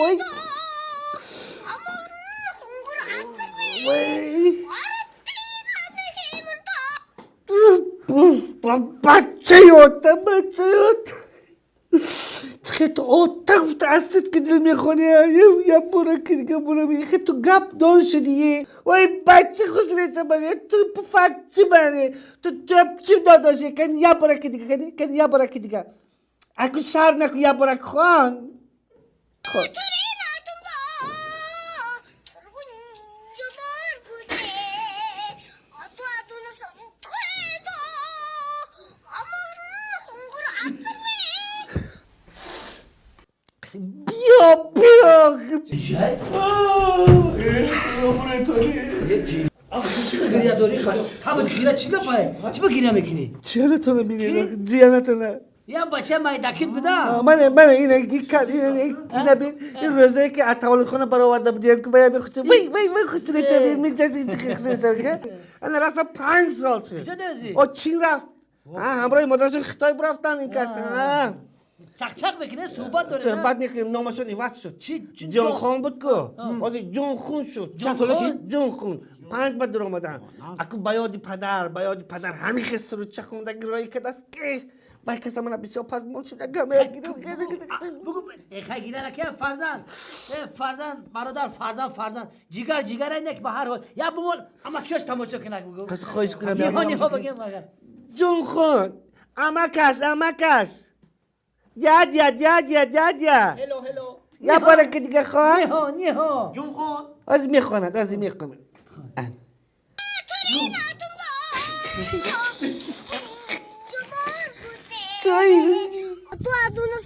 وای بچه یادم خیلی تو آتف دستت که دل میخونه یه برو که دیگه برو میگه خیلی تو گپ دان شدیه وای بچه خوشونه چه بگه تو پفچه بگه تو چی داداشه کن یه برو که دیگه کن یه برو که دیگه اگه شهر نکن یه برو خان خان بیا جد گریه داری خواهد همه خیره چی گفته؟ چی با گریه میکنی؟ جیانتونه میگه جیانتونه یا بچه مای دکیت بده من اینه این روزه که اتوال خونه برآورده بودیم که باید بخوشم وای خوشونه چه میجازی چی خوشونه چه انا رفتم 5 سال شد کجا دوزی؟ او چین رفت همراه مدرسه خطای برفتن این کسی چق میکنه صحبت داره نه؟ بعد میکنیم نامشون ایوات شد چی؟ جون خون بود که آزی جون خون شد جون خون 5 بعد در آمدن اکو بیادی پدر همین خسته رو چه خونده گرایی که دست که باید کسی من بسیار پس مون شده گمه بگو خیلی گیره نکه فرزند برادر فرزند جیگر اینه که به هر حال یا بمول اما کیاش تماشا کنک بگو پس خواهش کنم نیها بگیم مگر جون خون امکش دیا هلو یا باره که دیگه خواهد نیها جون خون از میخواند تو ادونه